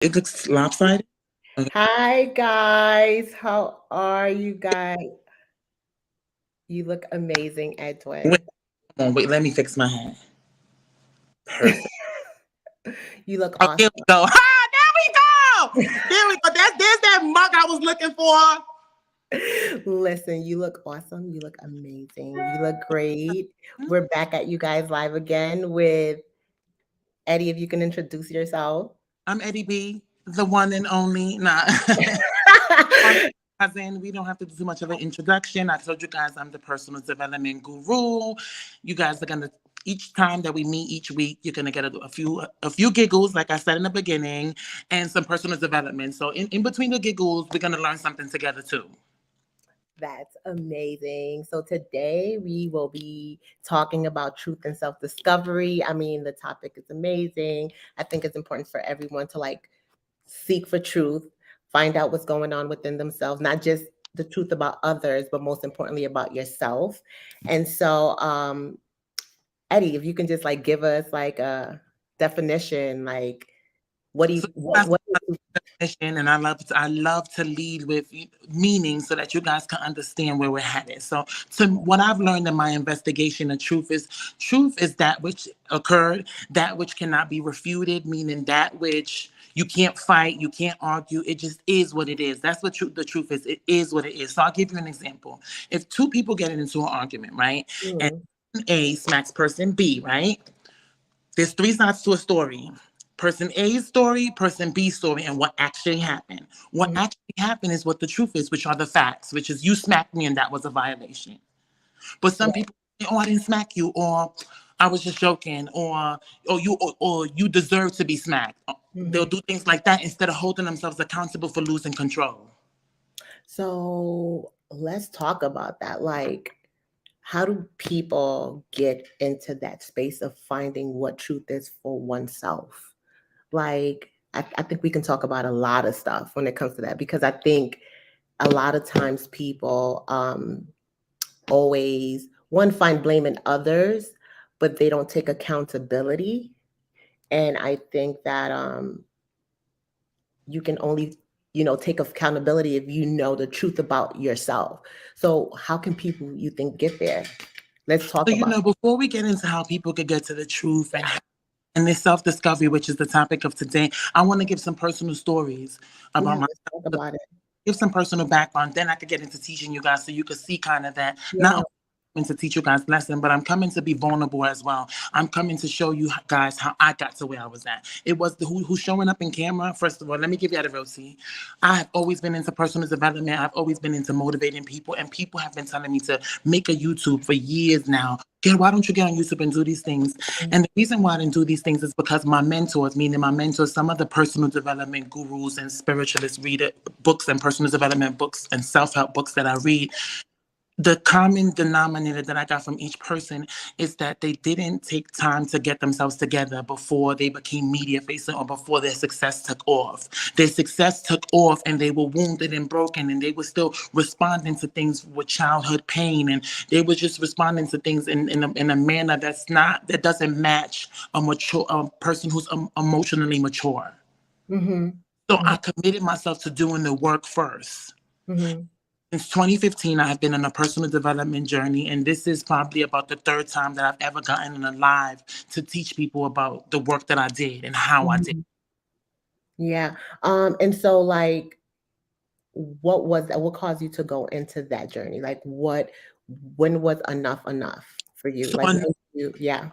It looks lopsided. Okay. Hi guys, how are you guys? You look amazing, Wait, Edwin. come on, wait, let me fix my hand. Perfect. You look Oh, here we awesome. go. Ha! There we go. There we go. There's that mug I was looking for. Listen, you look awesome. You look amazing. You look great. We're back at you guys live again with Eddie. If you can introduce yourself. I'm Eddie B, the one and only. Nah. Cousin, we don't have to do too much of an introduction. I told you guys I'm the personal development guru. You guys are gonna each time that we meet each week, you're gonna get a few giggles, like I said in the beginning, and some personal development. So in between the giggles, we're gonna learn something together too. That's amazing. So today we will be talking about truth and self-discovery. I mean, the topic is amazing. I think it's important for everyone to like seek for truth, find out what's going on within themselves, not just the truth about others, but most importantly about yourself. And so, Eddie, if you can just like give us like a definition, like what do you So that's what is definition, and I love to lead with meaning so that you guys can understand where we're headed. So, what I've learned in my investigation of truth is that which occurred, that which cannot be refuted, meaning that which you can't fight, you can't argue. It just is what it is. That's what the truth is. It is what it is. So I'll give you an example. If two people get into an argument, right, and Mhm, A smacks person B, right? There's three sides to a story. Person A's story, person B's story, and what actually happened. What mhm. actually happened is what the truth is, which are the facts, which is you smacked me and that was a violation. But some Right. people say, oh, I didn't smack you, or I was just joking, or you deserve to be smacked. They'll Mhm. do things like that instead of holding themselves accountable for losing control. So let's talk about that. Like, how do people get into that space of finding what truth is for oneself? Like, I think we can talk about a lot of stuff when it comes to that because I think a lot of times people always one find blame in others, but they don't take accountability. And I think that you can only take accountability if you know the truth about yourself. So how can people you think get there? Let's talk So, about before we get into how people could get to the truth and this self discovery, which is the topic of today, I want to give some personal stories it. Yeah, about let's talk about it. give some personal background, then I could get into teaching you guys so you could see kind of that not Yeah. only coming to teach you guys lesson, but I'm coming to be vulnerable as well. I'm coming to show you guys how I got to where I was at. It was the who's showing up in camera. First of all, let me give you the real tea. I have always been into personal development. I've always been into motivating people, and people have been telling me to make a YouTube for years now. Why don't you get on YouTube and do these things? And the reason why I didn't do these things is because my mentors, meaning my mentors, some of the personal development gurus and spiritualists read books and personal development books and self-help books that I read, the common denominator that I got from each person is that they didn't take time to get themselves together before they became media facing or before their success took off. Their success took off and they were wounded and broken and they were still responding to things with childhood pain, and they were just responding to things in a manner that doesn't match a person who's emotionally mature. Mm-hmm. So Mm-hmm. I committed myself to doing the work first. Mm-hmm. Since 2015, I have been on a personal development journey, and this is probably about the third time that I've ever gotten alive to teach people about the work that I did and how I did. Mm-hmm. Yeah. And so like what was that? What caused you to go into that journey? Like when was enough for you? So Like on when you yeah.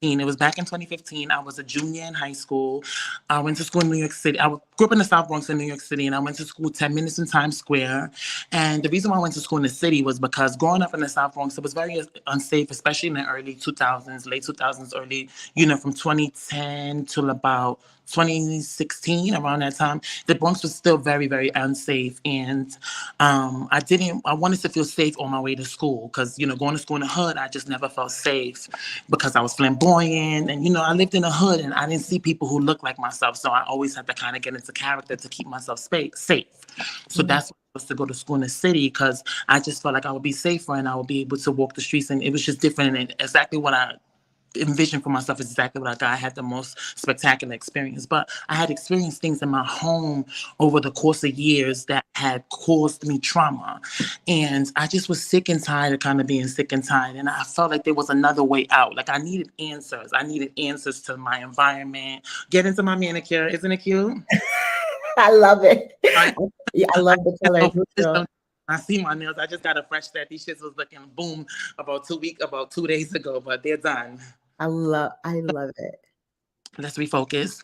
it was back in 2015. I was a junior in high school. I went to school in New York City. I grew up in the South Bronx in New York City, and I went to school 10 minutes in Times Square. And the reason why I went to school in the city was because growing up in the South Bronx, it was very unsafe, especially in the early 2000s, late 2000s, from 2010 till about 2016, around that time. The Bronx was still very, very unsafe. And I wanted to feel safe on my way to school because, going to school in the hood, I just never felt safe because I was flamboyant. And, I lived in the hood and I didn't see people who looked like myself. So I always had to kind of get into character to keep myself safe. So Mhm. that's why I was to go to school in the city because I just felt like I would be safer and I would be able to walk the streets. And it was just different and exactly what I envision for myself is exactly what I got. I had the most spectacular experience, but I had experienced things in my home over the course of years that had caused me trauma. And I just was sick and tired of kind of being sick and tired. And I felt like there was another way out. Like I needed answers. I needed answers to my environment. Get into my manicure. Isn't it cute? I love it. I, Yeah, I love the color. I see my nails. I just got a fresh set. These shits was looking boom about 2 days ago, but they're done. I love it. Let's refocus.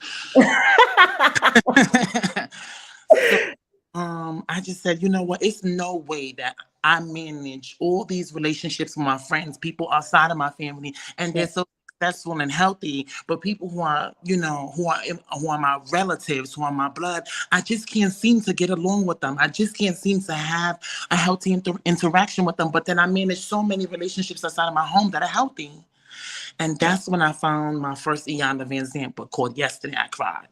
I just said, you know what? It's no way that I manage all these relationships with my friends, people outside of my family, and they're so successful and healthy. But people who are, who are my relatives, who are my blood, I just can't seem to get along with them. I just can't seem to have a healthy interaction with them. But then I manage so many relationships outside of my home that are healthy. And that's when I found my first Iyanla Vanzant book called Yesterday I Cried.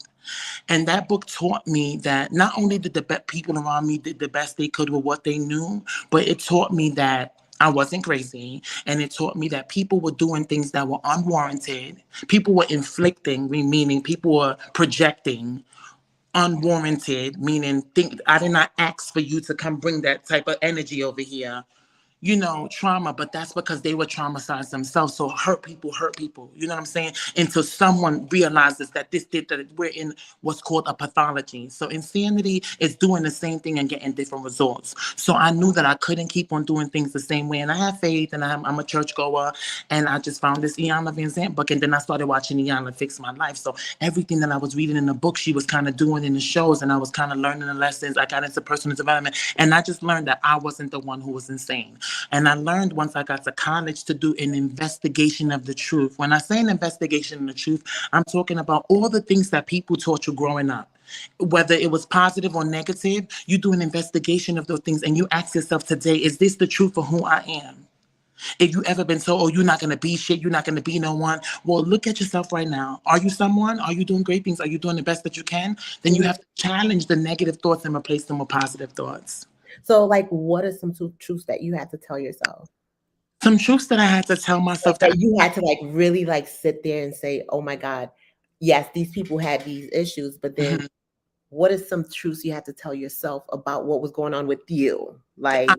And that book taught me that not only did the people around me did the best they could with what they knew, but it taught me that I wasn't crazy. And it taught me that people were doing things that were unwarranted. People were inflicting, meaning people were projecting unwarranted, meaning I did not ask for you to come bring that type of energy over here. Trauma, but that's because they were traumatized themselves. So hurt people, you know what I'm saying? Until someone realizes that that we're in what's called a pathology. So insanity is doing the same thing and getting different results. So I knew that I couldn't keep on doing things the same way. And I have faith, and I'm a churchgoer, and I just found this Iyanla Vanzant book, and then I started watching Iyanla fix my life. So everything that I was reading in the book, she was kind of doing in the shows, and I was kind of learning the lessons. I got into personal development, and I just learned that I wasn't the one who was insane. And I learned once I got to college to do an investigation of the truth. When I say an investigation of the truth, I'm talking about all the things that people taught you growing up. Whether it was positive or negative, you do an investigation of those things and you ask yourself today, is this the truth of who I am? If you ever been told, oh, you're not going to be shit, you're not going to be no one, well, look at yourself right now. Are you someone? Are you doing great things? Are you doing the best that you can? Then you have to challenge the negative thoughts and replace them with positive thoughts. So, like, what are some truths that you had to tell yourself? Some truths that I had to tell myself that you had to really sit there and say, oh my God, yes, these people had these issues, but then what is some truths you had to tell yourself about what was going on with you? Like,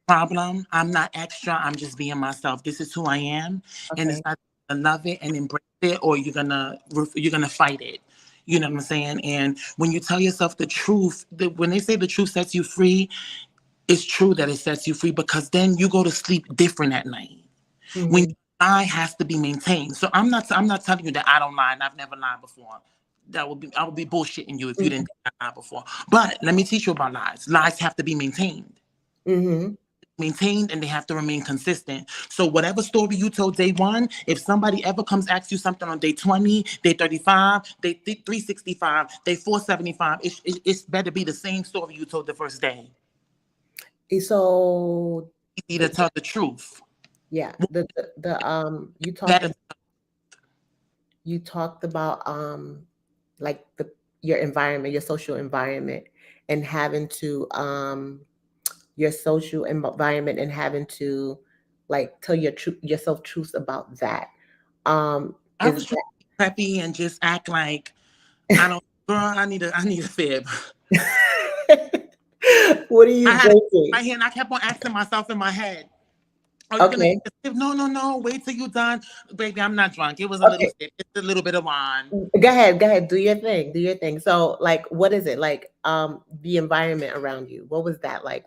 problem, I'm not extra, I'm just being myself. This is who I am. And it's not to love it and embrace it, or you're gonna fight it. You know what I'm saying? And when you tell yourself the truth, when they say the truth sets you free, it's true that it sets you free, because then you go to sleep different at night. When your lie has to be maintained. So I'm not telling you that I don't lie and I've never lied before. I would be bullshitting you if you didn't think I lied before. But let me teach you about lies. Lies have to be maintained. Maintained, and they have to remain consistent. So whatever story you told day one, if somebody ever comes asks you something on day 20, day 35, day 365, day 475, it's better be the same story you told the first day. So easy to tell the truth. Yeah, you talked about like your environment, your social environment, and having to your social environment and having to like tell yourself truths about that. I was trying to be preppy and just act like I don't. Girl, I need a fib. What are you thinking? Right here, and I kept on asking myself in my head, okay. No, wait till you're done. Baby, I'm not drunk. It was a little sip. It's a little bit of wine. Go ahead. Do your thing. So like, what is it like, the environment around you? What was that like,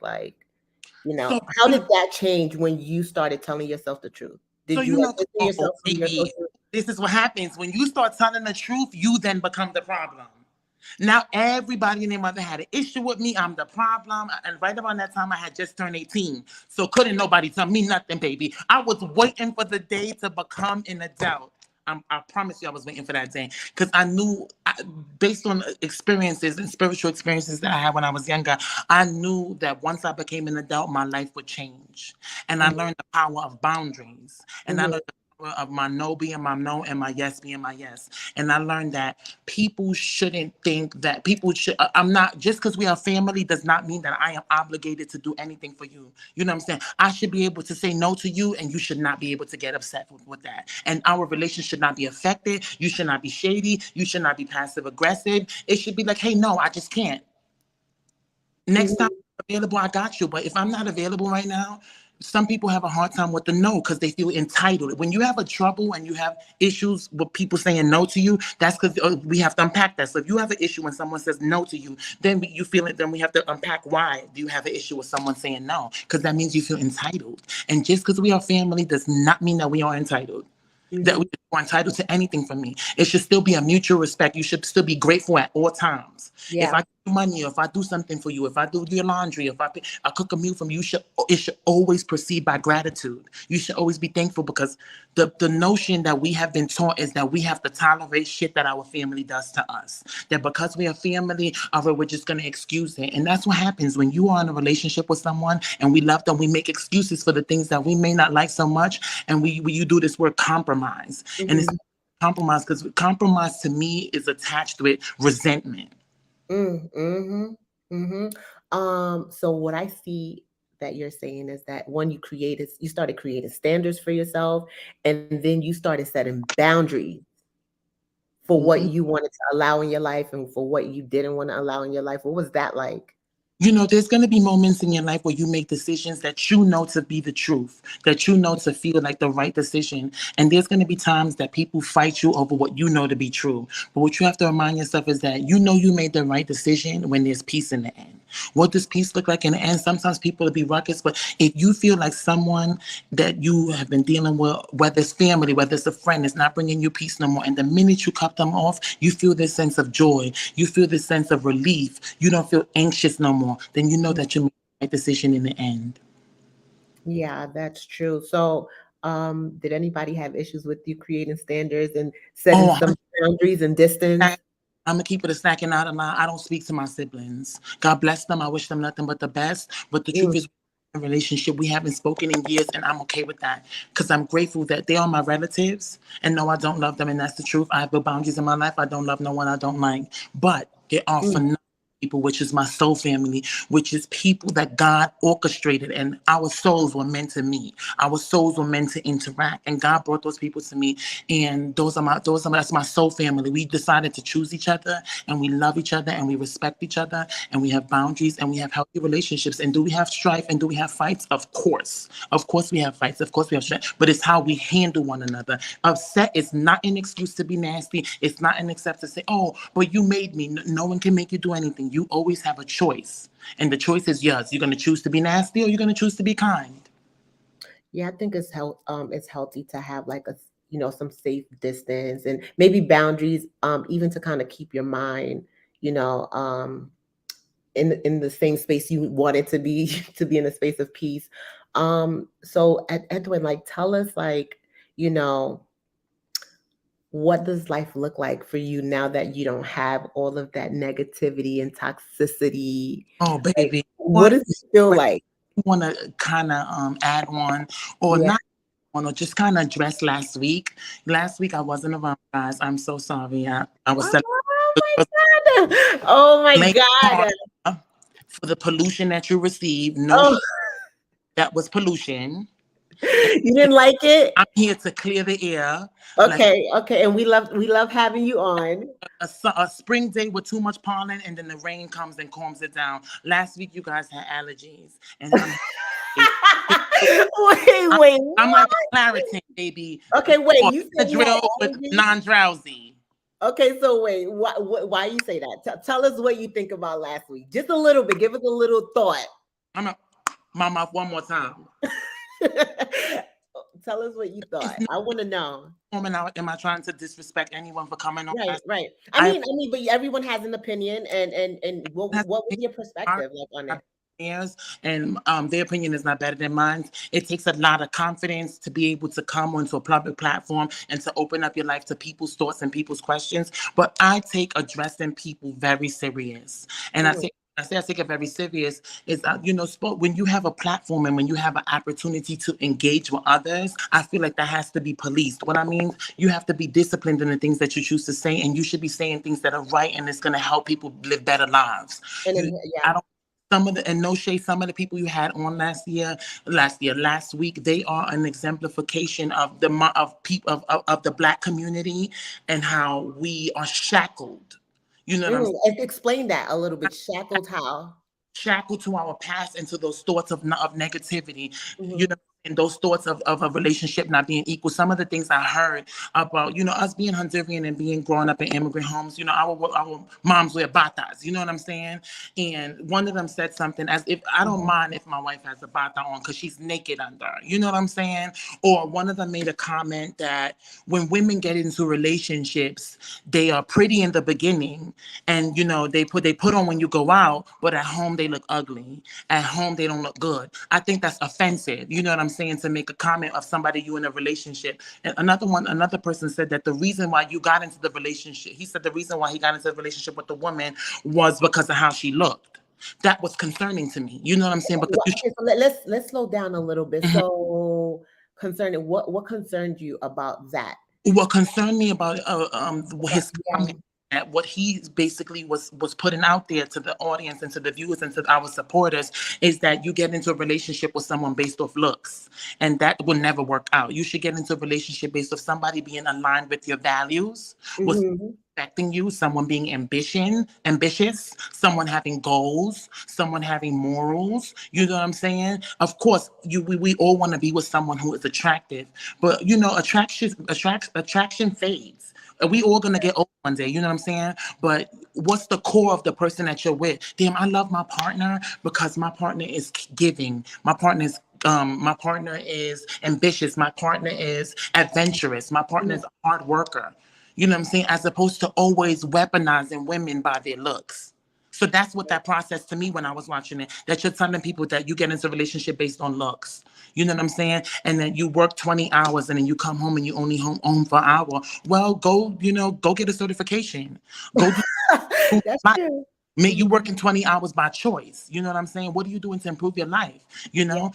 so, how did that change when you started telling yourself the truth? Did you yourself baby, this is what happens. When you start telling the truth, you then become the problem. Now everybody and their mother had an issue with me. I'm the problem. And right around that time, I had just turned 18. So couldn't nobody tell me nothing, baby. I was waiting for the day to become an adult. I promise you I was waiting for that day. Because I knew, based on experiences and spiritual experiences that I had when I was younger, I knew that once I became an adult, my life would change. And I learned the power of boundaries. And I learned the of my no being my no and my yes being my yes. And I learned that people shouldn't think that people should. I'm not, just because we are family does not mean that I am obligated to do anything for you. You know what I'm saying? I should be able to say no to you, and you should not be able to get upset with that. And our relationship should not be affected. You should not be shady. You should not be passive aggressive. It should be like, hey, no, I just can't. Next time Mhm. I'm available, I got you. But if I'm not available right now, some people have a hard time with the no because they feel entitled. When you have a trouble and you have issues with people saying no to you, that's because we have to unpack that. So if you have an issue when someone says no to you, then you feel it. Then we have to unpack why do you have an issue with someone saying no? Because that means you feel entitled. And just because we are family does not mean that we are entitled. That we Mhm. are entitled to anything from me. It should still be a mutual respect. You should still be grateful at all times. If Yeah. I give you money, if I do something for you, if I do your laundry, if I cook a meal from you, it should always proceed by gratitude. You should always be thankful because the notion that we have been taught is that we have to tolerate shit that our family does to us. That because we are family, we're just gonna excuse it. And that's what happens when you are in a relationship with someone and we love them. We make excuses for the things that we may not like so much, and we you do this word compromise, and it's Mhm. compromise because compromise to me is attached with resentment. Mhm. Mhm. So what I see that you're saying is that one, you started creating standards for yourself, and then you started setting boundaries for what Mhm. you wanted to allow in your life and for what you didn't want to allow in your life. What was that like? You know, there's going to be moments in your life where you make decisions that you know to be the truth, that you know to feel like the right decision. And there's going to be times that people fight you over what you know to be true. But what you have to remind yourself is that you know you made the right decision when there's peace in the end. What does peace look like in the end? Sometimes people will be ruckus, but if you feel like someone that you have been dealing with, whether it's family, whether it's a friend, is not bringing you peace no more, and the minute you cut them off, you feel this sense of joy, you feel this sense of relief, you don't feel anxious no more, then you know that you made the right decision in the end. Yeah, that's true. So, did anybody have issues with you creating standards and setting Oh, some boundaries and distance? I'm gonna keep it a stacking out of line. I don't speak to my siblings. God bless them. I wish them nothing but the best. But the truth Mm, is, a relationship we haven't spoken in years, and I'm okay with that because I'm grateful that they are my relatives. And no, I don't love them, and that's the truth. I have the boundaries in my life. I don't love no one I don't like, but they are mm, phenomenal people, which is my soul family, which is people that God orchestrated, and our souls were meant to meet. Our souls were meant to interact, and God brought those people to me. And that's my soul family. We decided to choose each other, and we love each other, and we respect each other, and we have boundaries, and we have healthy relationships. And do we have strife and do we have fights? Of course we have fights. Of course we have strife. But it's how we handle one another. Upset is not an excuse to be nasty. It's not an excuse to say, "Oh, but you made me." No one can make you do anything. You always have a choice, and the choice is yours. You're gonna choose to be nasty, or you're gonna choose to be kind. yeah, I think it's healthy to have like some safe distance and maybe boundaries, even to kind of keep your mind, you know, in the same space you want it to be to be in a space of peace. So Edwin, like tell us like, you know, what does life look like for you now that you don't have all of that negativity and toxicity? Oh, Like, baby, what what? does it feel What like? you want to kind of add on, or Yeah. not? Or just kind of address last week. Last week I wasn't around, guys. I'm so sorry. I was Oh my God. Oh my blame God. Carter for the pollution that you received. No, Oh, that was pollution. you didn't like it? I'm here to clear the air. Like Okay, okay. And we love having you on. a spring day with too much pollen, and then the rain comes and calms it down. Last week you guys had allergies, and Wait, I'm, wait, I'm what? like a Claritin, baby. Okay, wait. Or You said you had Benadryl with allergies? non-drowsy. Okay, so wait, why you say that? Tell us what you think about last week. Just a little bit. Give us a little thought. I'm a my mouth one more time. Tell us what you It's thought. no I want to know. woman out. Am I trying to disrespect anyone for coming on? Right, right. I I mean, I mean, but everyone has an opinion, and has what was your perspective like on it? years, and their opinion is not better than mine. It takes a lot of confidence to be able to come onto a public platform and to open up your life to people's thoughts and people's questions. But I take addressing people very serious, and I Mm, take I take it very serious. Is when you have a platform and when you have an opportunity to engage with others, I feel like that has to be policed. What I mean, you have to be disciplined in the things that you choose to say, and you should be saying things that are right and it's going to help people live better lives. And You, then, I yeah. don't. Some of the and no shade, some of the people you had on last week, they are an exemplification of of people of the Black community and how we are shackled. You know what I'm And explain that a little bit. Shackled how? shackled to our past and to those thoughts of negativity, you know, Hmm. and those thoughts of a relationship not being equal. Some of the things I heard about, us being Honduran and being growing up in immigrant homes, our moms wear batas, you know what I'm saying? And one of them said something as if I don't mind if my wife has a bata on because she's naked under, you know what I'm saying? Or one of them made a comment that when women get into relationships, they are pretty in the beginning and they put on when you go out, but at home they look ugly. At home they don't look good. I think that's offensive. You know what I'm saying? To make a comment of somebody you in a relationship. And another person said that the reason why you got into the relationship, he said the reason why he got into the relationship with the woman was because of how she looked. That was concerning to me. You know what I'm saying? Because Okay, so let's slow down a little bit. So concerning what concerned you about that? what concerned me about his Yeah. comment, that what he basically was putting out there to the audience and to the viewers and to our supporters is that you get into a relationship with someone based off looks, and that will never work out. You should get into a relationship based off somebody being aligned with your values, with Hmm. respecting you, someone being ambitious, someone having goals, someone having morals. You know what I'm saying? Of course, we all want to be with someone who is attractive, but attraction fades. We all gonna get old one day, you know what I'm saying? But what's the core of the person that you're with? Damn, I love my partner because my partner is giving. My partner is ambitious. My partner is adventurous. My partner is a hard worker. You know what I'm saying? As opposed to always weaponizing women by their looks. So that's what that process to me when I was watching it. That you're telling people that you get into a relationship based on looks. You know what I'm saying? And then you work 20 hours and then you come home and you only home for an hour. Well, go get a certification. Go do That's life. true. You Mhm. working 20 hours by choice. You know what I'm saying? What are you doing to improve your life? You Yeah. know,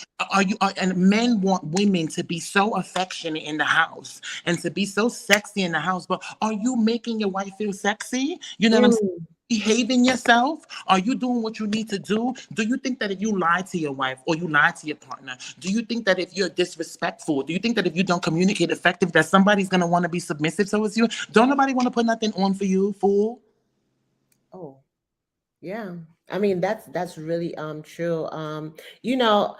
and men want women to be so affectionate in the house and to be so sexy in the house. But are you making your wife feel sexy? You know what I'm saying? Mm. Behaving yourself? Are you doing what you need to do? Do you think that if you lie to your wife or you lie to your partner, do you think that if you're disrespectful, do you think that if you don't communicate effective, that somebody's gonna want to be submissive towards you? Don't nobody want to put nothing on for you, fool. Oh, yeah. I mean, that's really true. You know,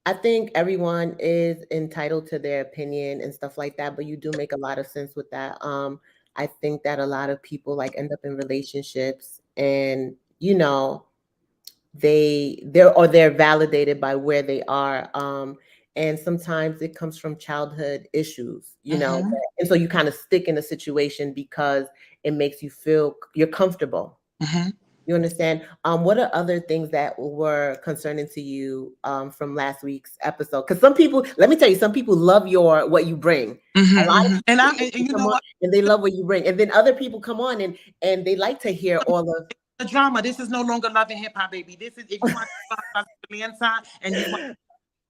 I think everyone is entitled to their opinion and stuff like that, but you do make a lot of sense with that. I think that a lot of people like end up in relationships and they're validated by where they are. And sometimes it comes from childhood issues, Mm-hmm. and so you kind of stick in a situation because it makes you feel you're comfortable. Mm-hmm. You understand? What are other things that were concerning to you from last week's episode? Because some people, let me tell you, some people love what you bring. A Mm-hmm, lot mm-hmm. And of and people you come know on what? and they love what you bring, and then other people come on and they like to hear all The drama. This is no longer love and hip hop, baby. This is if you of. want Atlanta and you want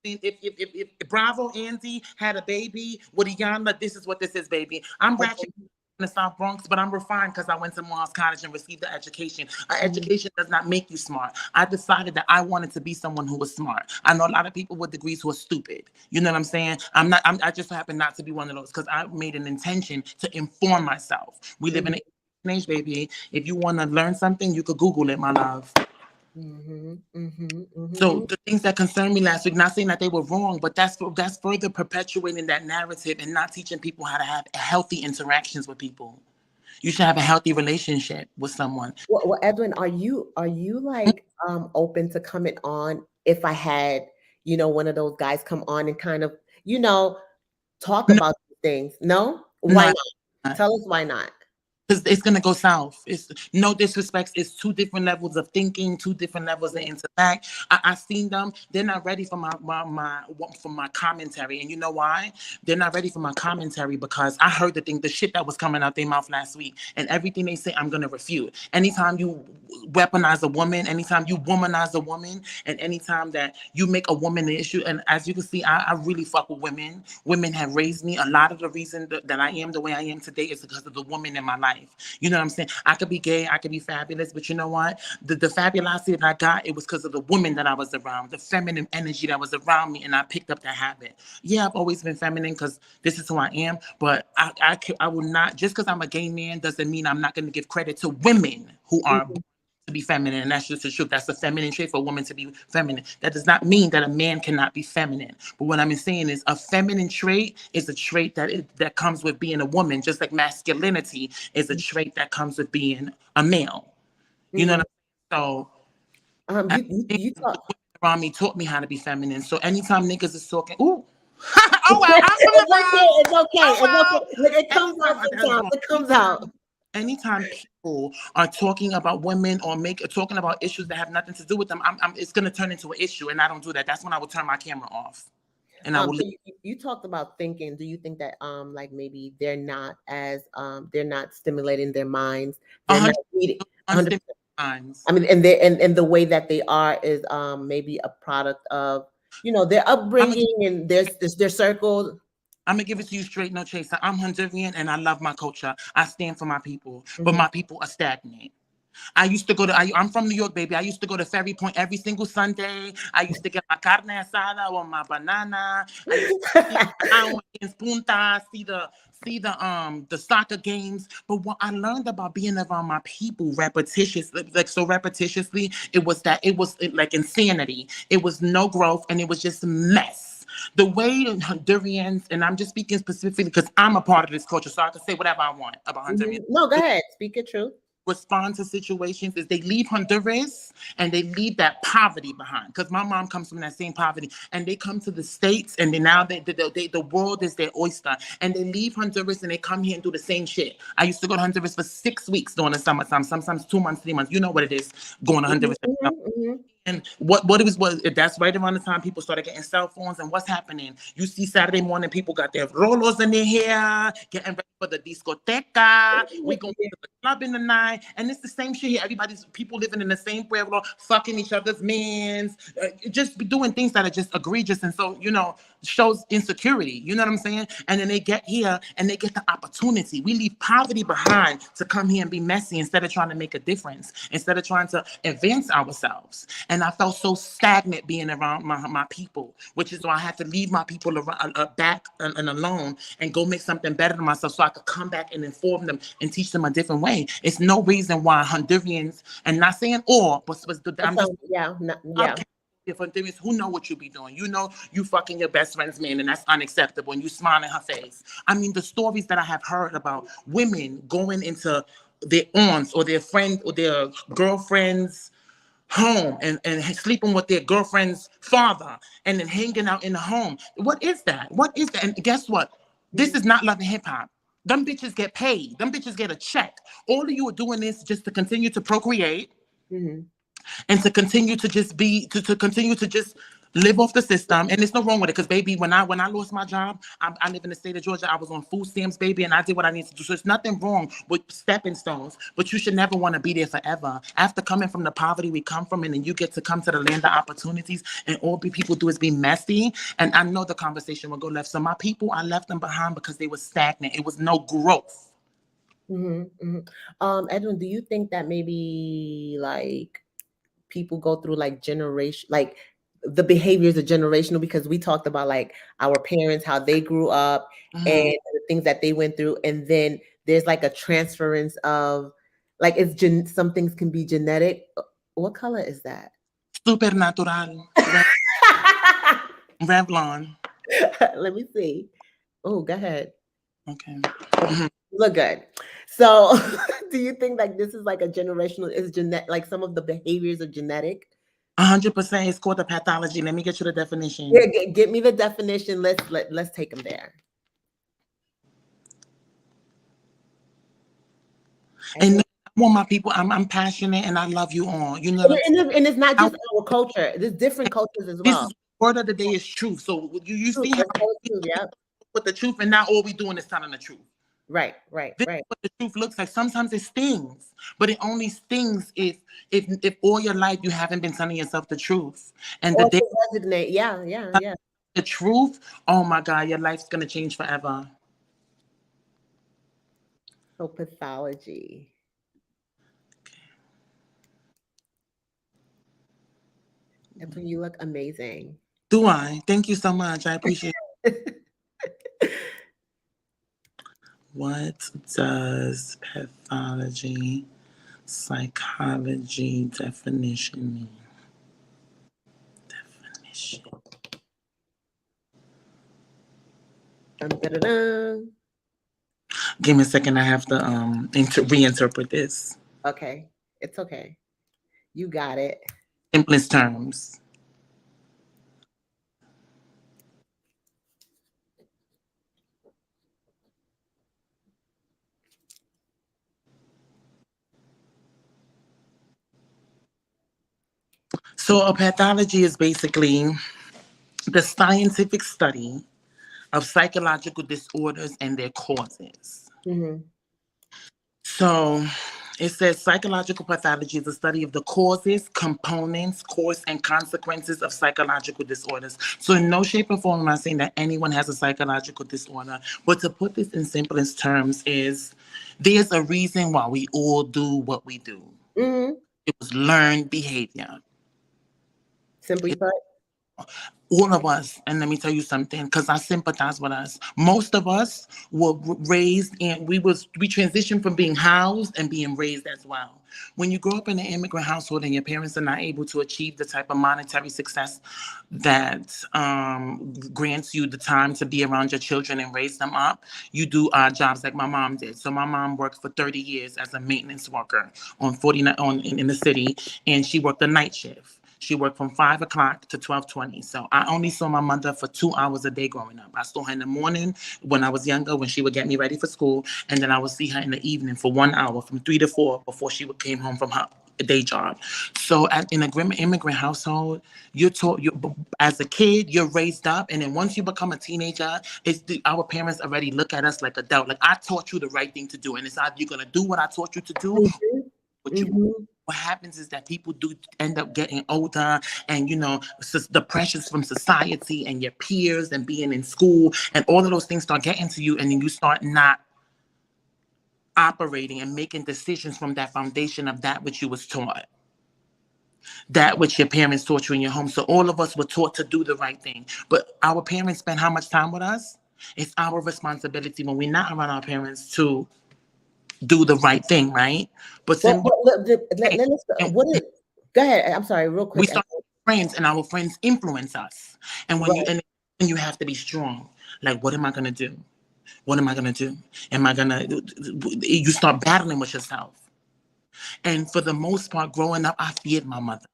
if Bravo Andy had a baby with Iyanla, this is what this is, baby. I'm ratchet in the South Bronx, but I'm refined because I went to Morehouse College and received the education. Mhm. Education does not make you smart. I decided that I wanted to be someone who was smart. I know a lot of people with degrees who are stupid. You know what I'm saying? I'm not. I just happen not to be one of those because I made an intention to inform myself. We live in Mhm. an age, baby. If you want to learn something, you could Google it, my love. Mhm. Mhm. So Mhm. the things that concerned me last week, not saying that they were wrong, but that's further perpetuating that narrative and not teaching people how to have healthy interactions with people. You should have a healthy relationship with someone. Well, Edwin, are you like open to coming on if I had one of those guys come on and kind of talk No, about these things? No, why no, not? Tell us why not. Because it's gonna go south. It's no disrespect. It's two different levels of thinking, two different levels of intellect. I seen them. They're not ready for my commentary, and you know why? They're not ready for my commentary because I heard the shit that was coming out their mouth last week, and everything they say, I'm gonna refute. Anytime you weaponize a woman, anytime you womanize a woman, and anytime that you make a woman an issue, and as you can see, I really fuck with women. Women have raised me. A lot of the reason that I am the way I am today is because of the woman in my life. You know what I'm saying? I could be gay, I could be fabulous, but you know what? The fabulosity that I got, it was because of the woman that I was around, the feminine energy that was around me, and I picked up that habit. Yeah, I've always been feminine because this is who I am, but I will not, just because I'm a gay man doesn't mean I'm not going to give credit to women who are Mhm. to be feminine, and that's just the truth. That's a feminine trait for a woman to be feminine. That does not mean that a man cannot be feminine. But what I'm saying is a feminine trait is a trait that comes with being a woman, just like masculinity is a trait that comes with being a male. You know Mhm. what I'm saying? So I You you think you the talk. women around me taught me how to be feminine. So anytime niggas is talking, ooh, oh well, I'm from the It's okay. Bronx. It's okay. Oh It's well. okay. Look, it comes out Anytime I was sometimes. born, It comes out. anytime people are talking about women or talking about issues that have nothing to do with them, it's gonna turn into an issue, and I don't do that. That's when I will turn my camera off, and I will So leave. you talked about thinking. Do you think that like maybe they're not stimulating their minds? They're not 100 reading 100. unstimulated minds. I mean, and they and the way that they are is maybe a product of their I'm gonna upbringing and their circle. I'm gonna give it to you straight, no chaser. I'm Honduran, and I love my culture. I stand for my people, but Mhm. my people are stagnant. I used to go to, I'm from New York, baby. I used to go to Ferry Point every single Sunday. I used to get my carne asada or my banana. I used to see around in Punta, see the soccer games. But what I learned about being around my people repetitiously, it was like insanity. It was no growth and it was just mess. The way Hondurans, and I'm just speaking specifically because I'm a part of this culture, so I can say whatever I want about Hondurans. No, go ahead. Speak your truth. Respond to situations is they leave Honduras and they leave that poverty behind. Because my mom comes from that same poverty, and they come to the States, and now the world is their oyster, and they leave Honduras and they come here and do the same shit. I used to go to Honduras for 6 weeks during the summertime, sometimes 2 months, 3 months. You know what it is going to Mhm, Honduras. mhm, mhm. And what it was that's right around the time people started getting cell phones. And what's happening? You see Saturday morning, people got their rolos in their hair, getting ready for the discoteca. We going to the club in the night, and it's the same shit here. Everybody's people living in the same pueblo, fucking each other's mans, just be doing things that are just egregious, and so shows insecurity. You know what I'm saying? And then they get here and they get the opportunity. We leave poverty behind to come here and be messy instead of trying to make a difference, instead of trying to advance ourselves. And I felt so stagnant being around my people, which is why I had to leave my people back and alone and go make something better than myself so I could come back and inform them and teach them a different way. It's no reason why Hondurans, and not saying all, but I'm just Yeah, yeah. okay. If Hondurans who know what you be doing, you fucking your best friend's man, and that's unacceptable. And you smile in her face. I mean, the stories that I have heard about women going into their aunts or their friend or their girlfriend's home and sleeping with their girlfriend's father and then hanging out in the home. What is that? What is that? And guess what? This is not love and hip hop. Them bitches get paid. Them bitches get a check. All of you are doing this just to continue to procreate Mhm. and to continue to just to continue to just live off the system. And there's no wrong with it, because baby, when I lost my job, I live in the state of Georgia. I was on food stamps, baby, and I did what I needed to do. So there's nothing wrong with stepping stones, but you should never want to be there forever. After coming from the poverty we come from, and then you get to come to the land of opportunities, and all people do is be messy. And I know the conversation will go left. So my people, I left them behind because they were stagnant. It was no growth. Mhm, mhm. Edwin, do you think that maybe like people go through like generation, like the behaviors are generational, because we talked about like our parents, how they grew up Mhm. and the things that they went through, and then there's like a transference of like some things can be genetic. What color is that? Supernatural. Revlon. Let me see. Oh, go ahead. Okay. Okay, Mhm. look good. So, do you think like this is like a generational? Is genetic, like some of the behaviors are genetic? 100% is called the pathology. Let me get you the Yeah, definition. get me the definition. Let's take them there. And And I want my people, I'm passionate and I love you all. You know and, what I'm saying? and it's not I, just our culture. There's different cultures as this well. is word of the day is truth. So you Truth. see how That's so true. Yep. with the truth, and now all we doing is telling the truth. Right. Right. This is Right. what the truth looks like. Sometimes it stings, but it only stings if all your life you haven't been telling yourself the truth. And the Or day to designate. Yeah. Yeah. Yeah. the truth, oh my God, your life's gonna change forever. So pathology. And you look amazing. Do I? Thank you so much. I appreciate it. What does pathology psychology definition mean? Definition. Dun-dun-dun-dun. Give me a second. I have to reinterpret this. Okay. It's okay. You got it. Simplest terms. So a pathology is basically the scientific study of psychological disorders and their causes. Mm-hmm. So it says psychological pathology is the study of the causes, components, course, and consequences of psychological disorders. So in no shape or form am I saying that anyone has a psychological disorder, but to put this in simplest terms is there's a reason why we all do what we do. Mm-hmm. It was learned behavior. Simply put. All of us, and let me tell you something, because I sympathize with us. Most of us were raised and we transitioned from being housed and being raised as well. When you grow up in an immigrant household and your parents are not able to achieve the type of monetary success that grants you the time to be around your children and raise them up, you do odd jobs like my mom did. So my mom worked for 30 years as a maintenance worker on 49 in the city, and she worked a night shift. She worked from 5 o'clock to 12:20. So I only saw my mother for 2 hours a day growing up. I saw her in the morning when I was younger, when she would get me ready for school, and then I would see her in the evening for 1 hour from 3 to 4 before she came home from her day job. So in an immigrant household, you're taught as a kid, you're raised up, and then once you become a teenager, our parents already look at us like adult. Like I taught you the right thing to do, and it's either you're gonna do what I taught you to do, Mm-hmm. what you Mm-hmm. what happens is that people do end up getting older and the pressures from society and your peers and being in school and all of those things start getting to you, and then you start not operating and making decisions from that foundation of that which you was taught, that which your parents taught you in your home. So all of us were taught to do the right thing, but our parents spend how much time with us? It's our responsibility when we're not around our parents to do the right thing, right? But But, then but what is? Go ahead. I'm sorry, real we quick. start friends and our friends influence us. And when you Right. and you have to be strong. Like, what am I gonna do? What am I gonna do? Am I gonna you start battling with yourself. And for the most part, growing up, I feared my mother.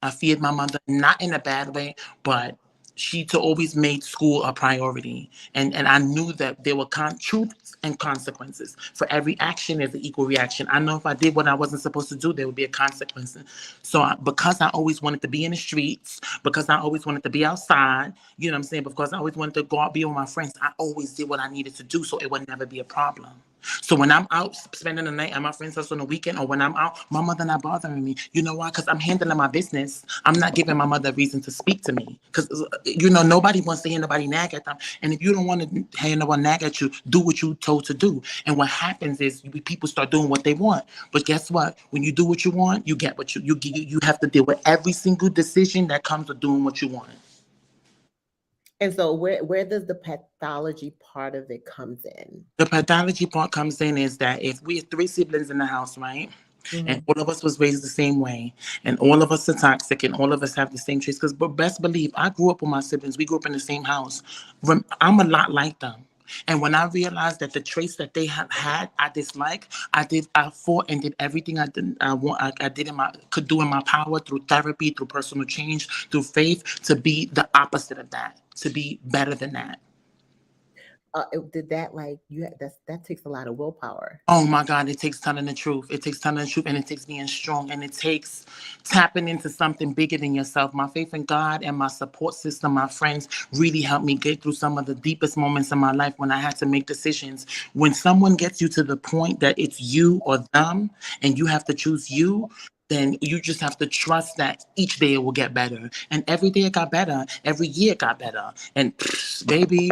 I feared my mother, not in a bad way, but she to always made school a priority. And I knew that there were truths and consequences. For every action, there's an equal reaction. I know if I did what I wasn't supposed to do, there would be a consequence. So because I always wanted to be in the streets, because I always wanted to be outside, you know what I'm saying? Because I always wanted to go out, be with my friends, I always did what I needed to do so it would never be a problem. So when I'm out spending the night at my friend's house on the weekend, or when I'm out, my mother not bothering me. You know why? Because I'm handling my business. I'm not giving my mother a reason to speak to me. Because nobody wants to hear nobody nag at them. And if you don't want to hear no one nag at you, do what you told to do. And what happens is people start doing what they want. But guess what? When you do what you want, you get what you have to deal with every single decision that comes with doing what you want. And so where does the pathology part of it comes in? The pathology part comes in is that if we have three siblings in the house, right? And Mm-hmm. all of us was raised the same way, and all of us are toxic, and all of us have the same traits. Because, but best believe, I grew up with my siblings. We grew up in the same house. I'm a lot like them. And when I realized that the traits that they had, I dislike, I fought and did everything I did could do in my power through therapy, through personal change, through faith, to be the opposite of that, to be better than that. did that like that takes a lot of willpower. Oh my God, it takes telling the truth. It takes telling the truth, and it takes being strong, and it takes tapping into something bigger than yourself. My faith in God and my support system, my friends, really helped me get through some of the deepest moments in my life when I had to make decisions. When someone gets you to the point that it's you or them, and you have to choose you, then you just have to trust that each day it will get better. And every day it got better. Every year it got better. And baby,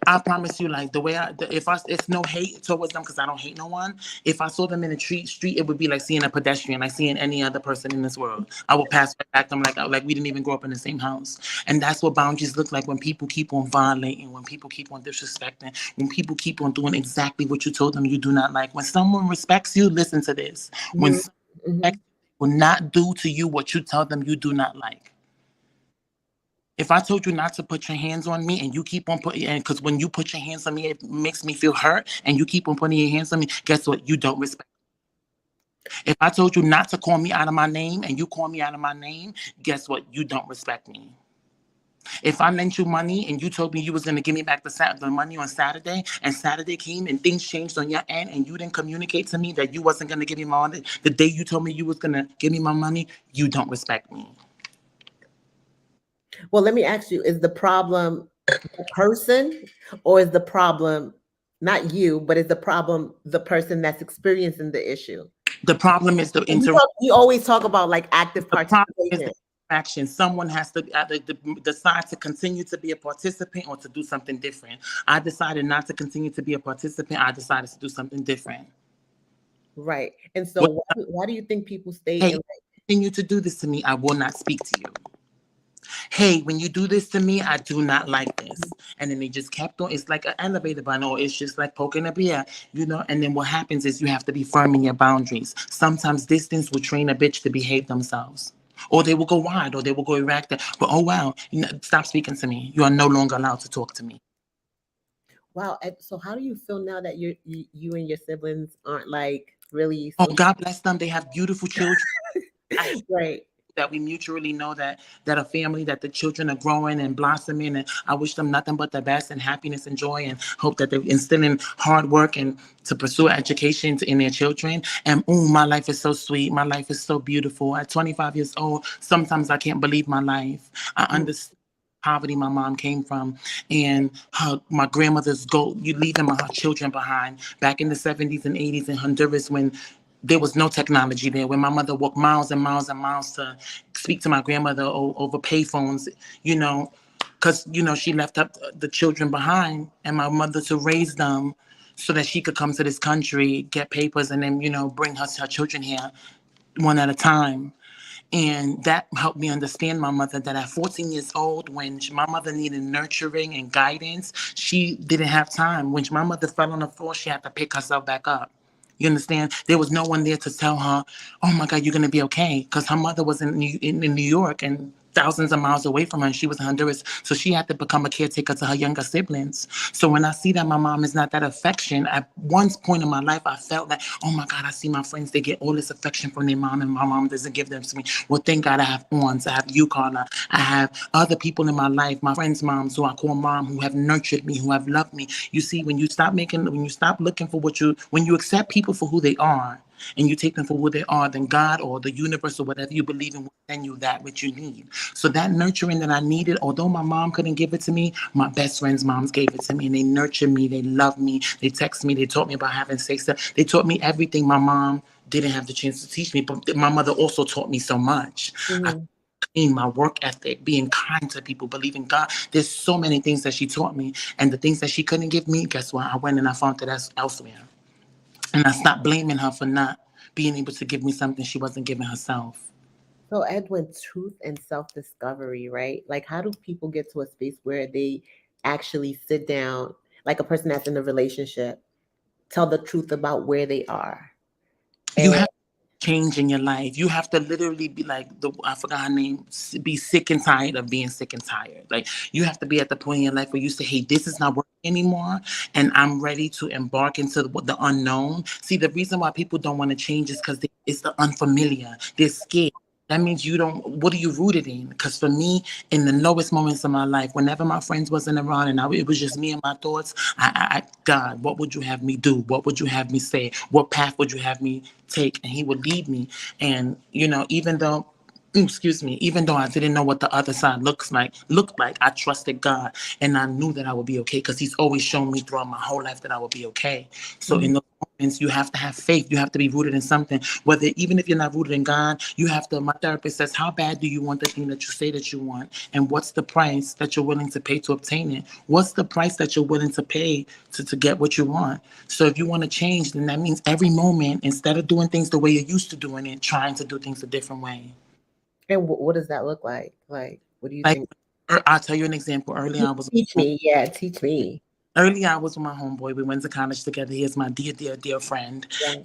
I promise you, like the way if I, it's no hate towards them because I don't hate no one. If I saw them in the street, it would be like seeing a pedestrian, like seeing any other person in this world. I would pass right back them like we didn't even grow up in the same house. And that's what boundaries look like when people keep on violating, when people keep on disrespecting, when people keep on doing exactly what you told them you do not like. When someone respects you, listen to this. When Mhm. someone Mhm. respects you, will not do to you what you tell them you do not like. If I told you not to put your hands on me and you keep on putting, and because when you put your hands on me, it makes me feel hurt, and you keep on putting your hands on me, guess what? You don't respect. If I told you not to call me out of my name and you call me out of my name, guess what? You don't respect me. If I lent you money and you told me you was gonna give me back the money on Saturday, and Saturday came and things changed on your end, and you didn't communicate to me that you wasn't gonna give me my money the day you told me you was gonna give me my money, you don't respect me. Well, let me ask you: is the problem the person, or is the problem not you, but is the problem the person that's experiencing the issue? The problem is the And inter. you always talk about like active The problem is participation. the action. Someone has to either decide to continue to be a participant or to do something different. I decided not to continue to be a participant. I decided to do something different. Right. And so What, why do you think people stay hey, in you continue to do this to me, I will not speak to you. Hey, when you do this to me, I do not like this. And then they just kept on. It's like an elevator button, or it's just like poking a bear, you know. And then what happens is you have to be firm in your boundaries. Sometimes distance will train a bitch to behave themselves. Or they will go wide, or they will go erect. But oh wow, stop speaking to me. You are no longer allowed to talk to me. wow, so how do you feel now that you and your siblings aren't like really Oh, so God bless them. They have beautiful children. I right? that we mutually know that a family, that the children are growing and blossoming, and I wish them nothing but the best and happiness and joy, and hope that they instill in hard work and to pursue education in their children. And oh, my life is so sweet, my life is so beautiful. At 25 years old, sometimes I can't believe my life. I Mm. understand poverty my mom came from, and my grandmother's you leaving her children behind back in the 70s and 80s in Honduras, when there was no technology there, when my mother walked miles and miles and miles to speak to my grandmother over payphones, you know, because, you know, she left up the children behind and my mother to raise them so that she could come to this country, get papers, and then, you know, bring her children here one at a time. And that helped me understand my mother, that at 14 years old, when my mother needed nurturing and guidance, she didn't have time. When my mother fell on the floor, she had to pick herself back up. You understand? There was no one there to tell her, oh my God, you're going to be okay. Because her mother was in New York and thousands of miles away from her, and she was in Honduras. So she had to become a caretaker to her younger siblings. So when I see that my mom is not that affection, at one point in my life, I felt like, oh my God, I see my friends, they get all this affection from their mom, and my mom doesn't give them to me. Well, thank God I have aunts, I have you, Carla. I have other people in my life, my friends' moms, who I call mom, who have nurtured me, who have loved me. You see, when you stop looking for when you accept people for who they are, and you take them for who they are, then God or the universe or whatever you believe in will send you that which you need. So that nurturing that I needed, although my mom couldn't give it to me, my best friend's moms gave it to me, and they nurtured me, they loved me, they text me, they taught me about having sex. They taught me everything my mom didn't have the chance to teach me, but my mother also taught me so much. I Mhm. in my work ethic, being kind to people, believing God. There's so many things that she taught me, and the things that she couldn't give me, guess what? I went and I found it elsewhere. And I stopped blaming her for not being able to give me something she wasn't giving herself. So Edwin, truth and self-discovery, right? Like how do people get to a space where they actually sit down, like a person that's in a relationship, tell the truth about where they are? You And have change in your life. You have to literally be like I forgot her name, be sick and tired of being sick and tired. Like you have to be at the point in your life where you say, hey, this is not working anymore, and I'm ready to embark into the unknown. See, the reason why people don't want to change is because it's the unfamiliar. They're scared. That means you don't, what are you rooted in? Because for me, in the lowest moments of my life, whenever my friends wasn't around and it was just me and my thoughts, God, what would you have me do? What would you have me say? What path would you have me take? And he would lead me. And, even though, excuse me, even though I didn't know what the other side looked like, I trusted God and I knew that I would be okay because he's always shown me throughout my whole life that I would be okay. So in those moments, you have to have faith. You have to be rooted in something. Whether even if you're not rooted in God, you have to. My therapist says, how bad do you want the thing that you say that you want, and what's the price that you're willing to pay to obtain it? What's the price that you're willing to pay to get what you want? So if you want to change, then that means every moment, instead of doing things the way you're used to doing it, trying to do things a different way. And what does that look like? Like, what do you Like, think? I'll tell you an example. Teach me. Yeah, teach me. Earlier, I was with my homeboy. We went to college together. He is my dear, dear, dear friend. Yeah.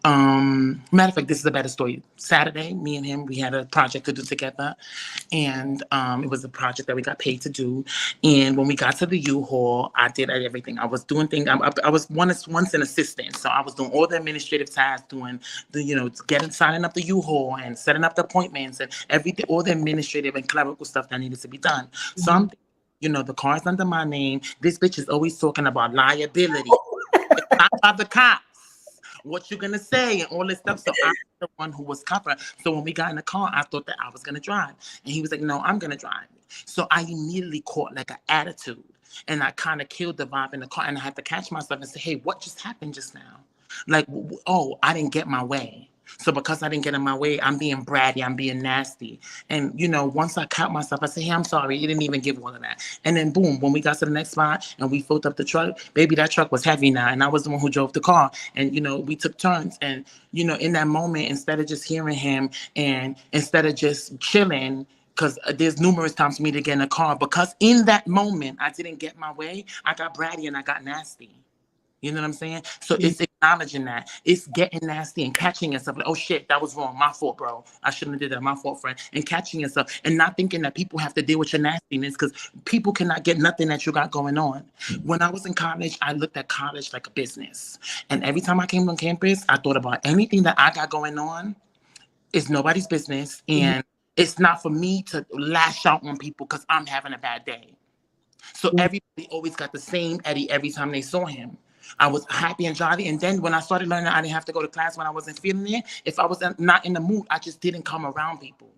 Matter of fact, this is a better story. Saturday, me and him, we had a project to do together, and it was a project that we got paid to do. And when we got to the U-Haul, I did everything. I was doing things. I was once an assistant, so I was doing all the administrative tasks, doing signing up the U-Haul and setting up the appointments and everything, all the administrative and clerical stuff that needed to be done. So I'm the car's under my name. This bitch is always talking about liability. I got the cops. What you gonna say and all this stuff. So I'm the one who was covering. So when we got in the car, I thought that I was gonna drive. And he was like, no, I'm gonna drive. So I immediately caught like an attitude. And I kind of killed the vibe in the car. And I had to catch myself and say, hey, what just happened just now? Like, I didn't get my way. So because I didn't get in my way, I'm being bratty, I'm being nasty. And, once I caught myself, I said, hey, I'm sorry. You didn't even give all of that. And then boom, when we got to the next spot and we filled up the truck, baby, that truck was heavy now. And I was the one who drove the car. And, we took turns. And, in that moment, instead of just hearing him and instead of just chilling, because there's numerous times for me to get in a car, because in that moment, I didn't get my way, I got bratty and I got nasty. You know what I'm saying? So it's acknowledging that. It's getting nasty and catching yourself. Like, oh, shit, that was wrong. My fault, bro. I shouldn't have did that. My fault, friend. And catching yourself and not thinking that people have to deal with your nastiness because people cannot get nothing that you got going on. When I was in college, I looked at college like a business. And every time I came on campus, I thought about anything that I got going on is nobody's business. And it's not for me to lash out on people because I'm having a bad day. So everybody always got the same Eddie every time they saw him. I was happy and jolly. And then when I started learning, I didn't have to go to class when I wasn't feeling it. If I was not in the mood, I just didn't come around people.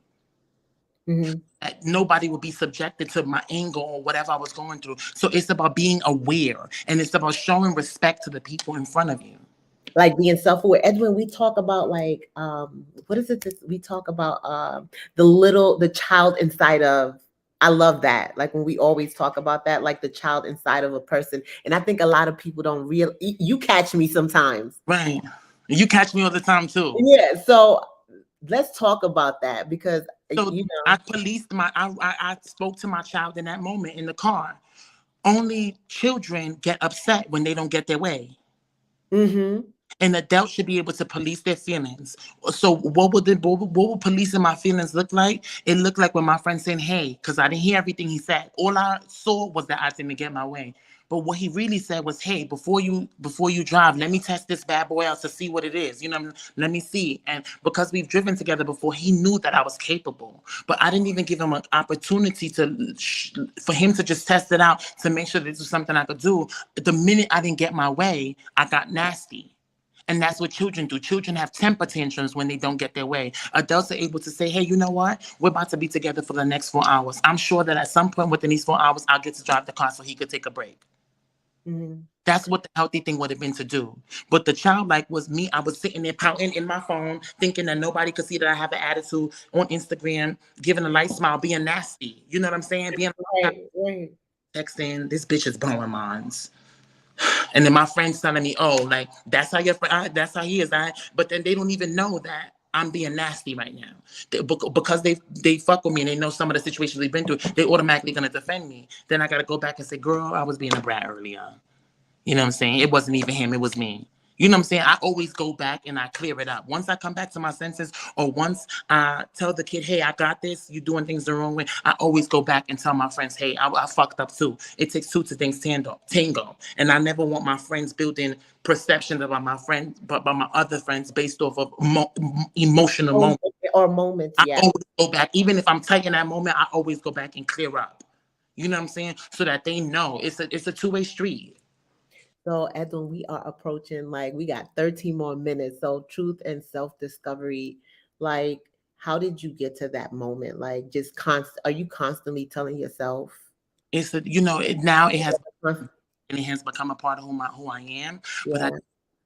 Nobody would be subjected to my anger or whatever I was going through. So it's about being aware. And it's about showing respect to the people in front of you. Like being self-aware. Edwin, we talk about like, what is it? We talk about the child inside of, I love that. Like when we always talk about that, like the child inside of a person. And I think a lot of people don't you catch me sometimes. Right. You catch me all the time too. Yeah. So let's talk about that because, I policed I spoke to my child in that moment in the car. Only children get upset when they don't get their way. And adults should be able to police their feelings. So what would policing my feelings look like? It looked like when my friend said, hey, because I didn't hear everything he said. All I saw was that I didn't get my way. But what he really said was, hey, before you drive, let me test this bad boy out to see what it is. Let me see. And because we've driven together before, he knew that I was capable. But I didn't even give him an opportunity for him to just test it out to make sure this was something I could do. The minute I didn't get my way, I got nasty. And that's what children do. Children have temper tantrums when they don't get their way. Adults are able to say, hey, you know what? We're about to be together for the next 4 hours. I'm sure that at some point within these 4 hours, I'll get to drive the car so he could take a break. That's what the healthy thing would have been to do. But the childlike was me. I was sitting there pouting in my phone, thinking that nobody could see that I have an attitude on Instagram, giving a light smile, being nasty. You know what I'm saying? Being right. Texting, this bitch is blowing minds. And then my friends telling me, oh, like, that's how that's how he is. But then they don't even know that I'm being nasty right now. Because they fuck with me and they know some of the situations they've been through, they automatically going to defend me. Then I got to go back and say, girl, I was being a brat earlier. You know what I'm saying? It wasn't even him. It was me. You know what I'm saying? I always go back and I clear it up. Once I come back to my senses or once I tell the kid, hey, I got this, you're doing things the wrong way, I always go back and tell my friends, hey, I fucked up too. It takes two to things tango. And I never want my friends building perceptions about my friends, but by my other friends based off of emotional moments. or moments, I yeah. always go back. Even if I'm tight in that moment, I always go back and clear up. You know what I'm saying? So that they know it's a two-way street. So, Edwin, we are approaching, like, we got 13 more minutes. So, truth and self discovery, like, how did you get to that moment? Like, just are you constantly telling yourself? It's a, you know, it now it has and it has become a part of who I am. But I Yeah.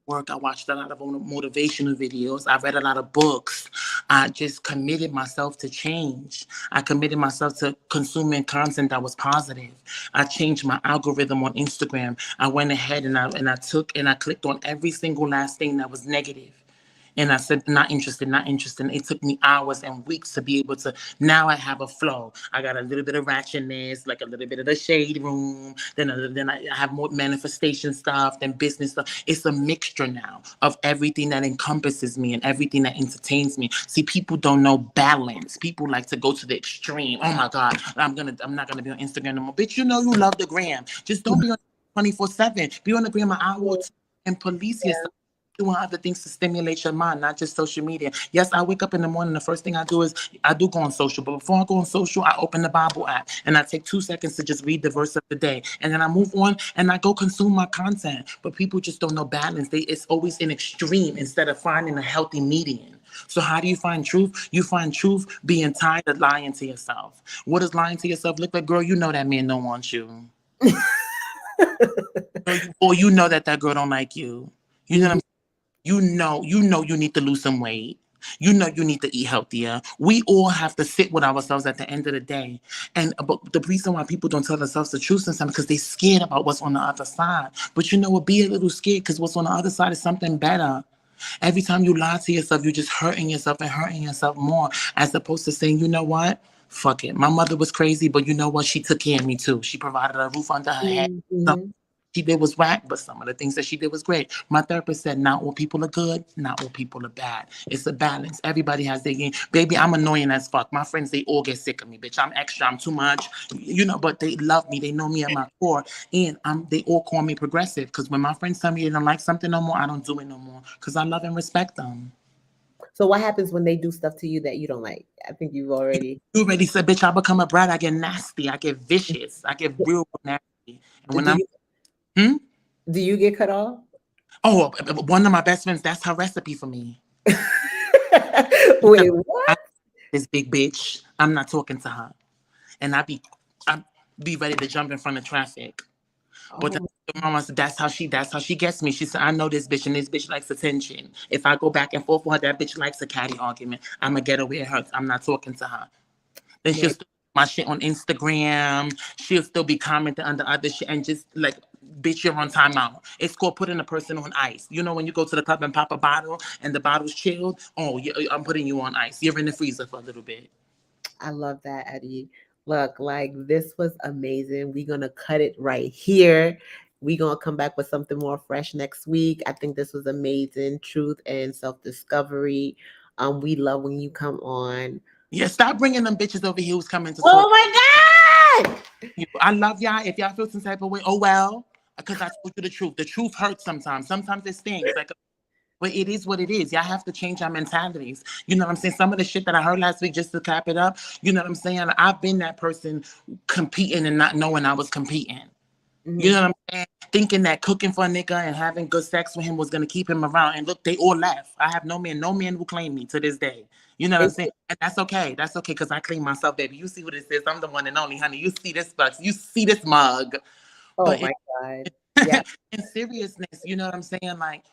work. I watched a lot of motivational videos. I read a lot of books. I just committed myself to change. I committed myself to consuming content that was positive. I changed my algorithm on Instagram. I went ahead and I took and I clicked on every single last thing that was negative. And I said, not interested, not interested. It took me hours and weeks to be able to. Now I have a flow. I got a little bit of ratchetness, like a little bit of the shade room. Then I have more manifestation stuff, then business stuff. It's a mixture now of everything that encompasses me and everything that entertains me. See, people don't know balance. People like to go to the extreme. Oh my God, I'm not gonna be on Instagram no more. Bitch, you know you love the gram. Just don't be on 24/7. Be on the gram an hour or two and police Yeah. yourself doing other things to stimulate your mind, not just social media. Yes, I wake up in the morning, the first thing I do is I do go on social, but before I go on social, I open the Bible app and I take 2 seconds to just read the verse of the day. And then I move on and I go consume my content. But people just don't know balance. It's always an extreme instead of finding a healthy median. So how do you find truth? You find truth being tired of lying to yourself. What does lying to yourself look like? Girl, you know that man don't want you. Or you know that girl don't like you. You know what I'm Mhm. saying? You know you need to lose some weight. You know you need to eat healthier. We all have to sit with ourselves at the end of the day. And but the reason why people don't tell themselves the truth sometimes because they're scared about what's on the other side. But you know what? Be a little scared because what's on the other side is something better. Every time you lie to yourself, you're just hurting yourself and hurting yourself more, as opposed to saying, you know what? Fuck it. My mother was crazy, but you know what? She took care of me too. She provided a roof under her head. Mhm. She did was whack, but some of the things that she did was great. My therapist said, not all people are good, not all people are bad. It's a balance. Everybody has their game. Baby, I'm annoying as fuck. My friends, they all get sick of me, bitch. I'm extra, I'm too much. You know, but they love me. They know me at my core. And they all call me progressive. Because when my friends tell me they don't like something no more, I don't do it no more. Because I love and respect them. So, what happens when they do stuff to you that you don't like? I think you've already. You already said, bitch, I become a brat. I get nasty. I get vicious. I get real nasty. And when Do I'm, you hmm? do you get cut off? Oh, one of my best friends, that's her recipe for me. Wait, what? I, this big bitch, I'm not talking to her. And I be ready to jump in front of traffic. But then Oh, the mama said, that's how she gets me. She said, I know this bitch and this bitch likes attention. If I go back and forth with her, that bitch likes a catty argument. I'ma get her where it hurts. I'm not talking to her. Then she'll yeah. still do my shit on Instagram. She'll still be commenting under other shit and just like, bitch, you're on timeout. It's called putting a person on ice. You know when you go to the club and pop a bottle and the bottle's chilled? Oh, I'm putting you on ice. You're in the freezer for a little bit. I love that, Eddie. Look, like, this was amazing. We're gonna cut it right here. We're gonna come back with something more fresh next week. I think this was amazing. Truth and self-discovery. We love when you come on. Yeah, stop bringing them bitches over here who's coming to talk Oh my God! to you. I love y'all. If y'all feel some type of way, oh well. Because I told you the truth. The truth hurts sometimes. Sometimes it stings. Like, but it is what it is. Y'all have to change our mentalities. You know what I'm saying? Some of the shit that I heard last week, just to cap it up, you know what I'm saying? I've been that person competing and not knowing I was competing. You Mhm. know what I'm saying? Thinking that cooking for a nigga and having good sex with him was gonna keep him around. And look, they all left. I have no man will claim me to this day. You know what I'm saying? And that's okay. That's okay, because I clean myself, baby. You see what it says. I'm the one and only, honey. You see this box. You see this mug. Oh But my God. Yeah. in seriousness, you know what I'm saying? Like,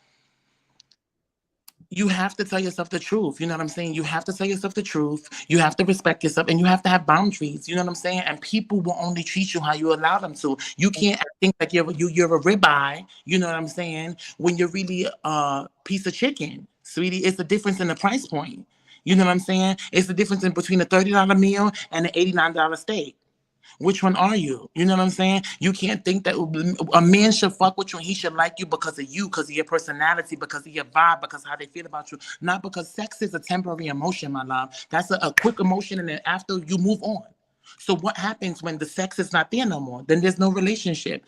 you have to tell yourself the truth. You know what I'm saying? You have to tell yourself the truth. You have to respect yourself and you have to have boundaries. You know what I'm saying? And people will only treat you how you allow them to. You can't think like you're a ribeye, you know what I'm saying, when you're really a piece of chicken. Sweetie, it's a difference in the price point. You know what I'm saying? It's the difference in between a $30 meal and an $89 steak. Which one are you? You know what I'm saying? You can't think that a man should fuck with you and he should like you, because of your personality, because of your vibe, because of how they feel about you. Not because sex is a temporary emotion, my love. That's a quick emotion and then after you move on. So what happens when the sex is not there no more? Then there's no relationship.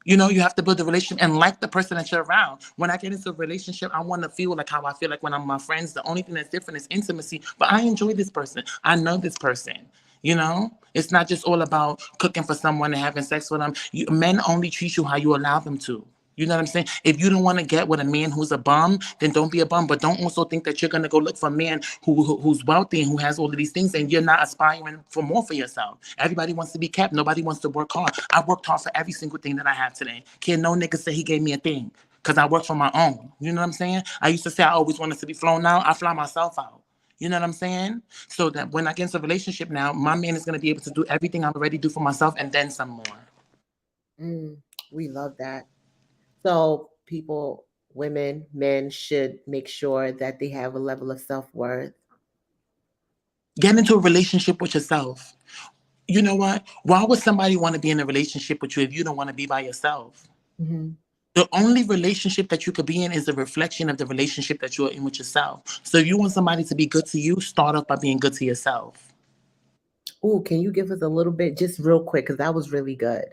You have to build a relationship and like the person that you're around. When I get into a relationship, I want to feel like how I feel like when I'm with my friends. The only thing that's different is intimacy. But I enjoy this person. I know this person. It's not just all about cooking for someone and having sex with them. Men only treat you how you allow them to. You know what I'm saying? If you don't want to get with a man who's a bum, then don't be a bum. But don't also think that you're gonna go look for a man who's wealthy and who has all of these things, and you're not aspiring for more for yourself. Everybody wants to be kept. Nobody wants to work hard. I worked hard for every single thing that I have today. Can't no nigga say he gave me a thing because I worked for my own. You know what I'm saying? I used to say I always wanted to be flown out. I fly myself out. You know what I'm saying? So that when I get into a relationship now, my man is gonna be able to do everything I already do for myself and then some more. We love that. So people, women, men should make sure that they have a level of self-worth. Get into a relationship with yourself. You know what? Why would somebody want to be in a relationship with you if you don't want to be by yourself? Mm-hmm. The only relationship that you could be in is a reflection of the relationship that you're in with yourself. So if you want somebody to be good to you, start off by being good to yourself. Oh, can you give us a little bit, just real quick, because that was really good.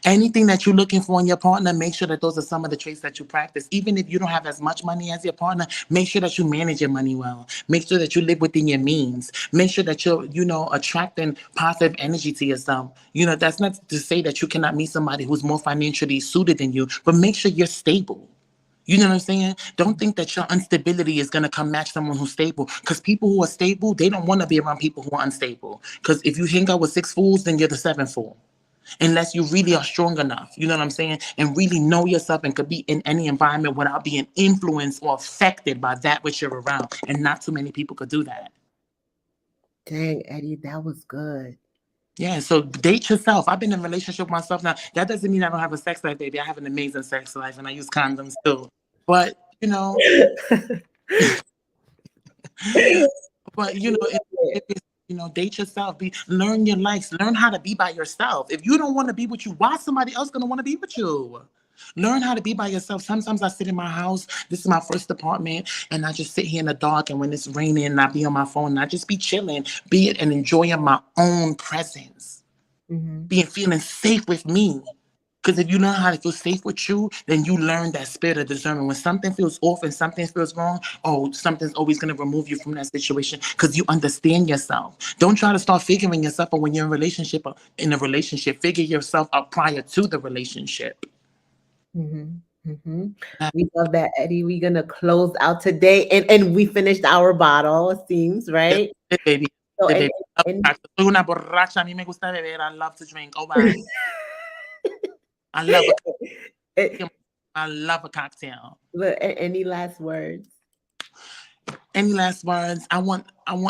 Anything that you're looking for in your partner, make sure that those are some of the traits that you practice. Even if you don't have as much money as your partner, make sure that you manage your money well. Make sure that you live within your means. Make sure that you're, attracting positive energy to yourself. That's not to say that you cannot meet somebody who's more financially suited than you, but make sure you're stable. You know what I'm saying? Don't think that your instability is going to come match someone who's stable. Because people who are stable, they don't want to be around people who are unstable. Because if you hang out with 6 fools, then you're the 7th fool. Unless you really are strong enough, you know what I'm saying? And really know yourself and could be in any environment without being influenced or affected by that which you're around. And not too many people could do that. Dang, Eddie, that was good. Yeah, so date yourself. I've been in a relationship with myself now. That doesn't mean I don't have a sex life, baby. I have an amazing sex life and I use condoms too. But, date yourself. Learn your likes. Learn how to be by yourself. If you don't want to be with you, why is somebody else gonna want to be with you? Learn how to be by yourself. Sometimes I sit in my house. This is my first apartment, and I just sit here in the dark. And when it's raining, and I be on my phone, and I just be chilling, be it and enjoying my own presence, being feeling safe with me. Because if you learn how to feel safe with you, then you learn that spirit of discernment. When something feels off and something feels wrong, something's always going to remove you from that situation because you understand yourself. Don't try to start figuring yourself out when you're in a relationship. Figure yourself out prior to the relationship. We love that, Eddie. We're going to close out today. And we finished our bottle, it seems, right? Baby. So, Soy una borracha. A mí me gusta beber. I love to drink. Oh, bye. I love a cocktail. Look, any last words? Any last words? I want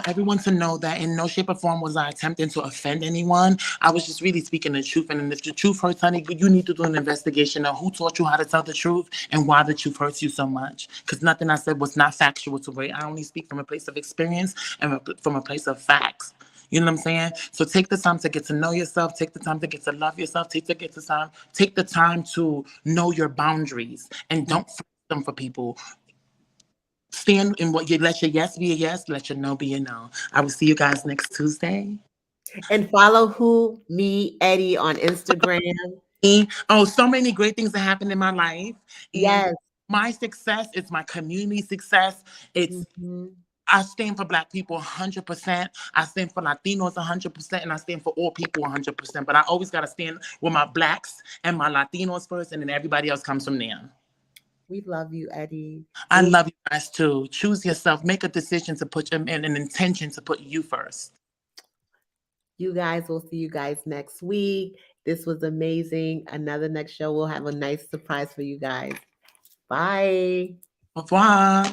everyone to know that in no shape or form was I attempting to offend anyone. I was just really speaking the truth. And if the truth hurts, honey, you need to do an investigation of who taught you how to tell the truth and why the truth hurts you so much. Because nothing I said was not factual to me. I only speak from a place of experience and from a place of facts. You know what I'm saying? So take the time to get to know yourself. Take the time to get to love yourself. Take the time to know your boundaries and don't force them for people. Stand in what you let your yes be a yes, let your no be a no. I will see you guys next Tuesday. And follow me, Eddie, on Instagram. So many great things that happened in my life. Yes. My success is my community success. It's I stand for Black people 100%. I stand for Latinos 100%, and I stand for all people 100%. But I always got to stand with my Blacks and my Latinos first, and then everybody else comes from there. We love you, Eddie. I love you guys too. Choose yourself. Make a decision to put an intention to put you first. You guys, we'll see you guys next week. This was amazing. Another next show, we'll have a nice surprise for you guys. Bye. Au revoir.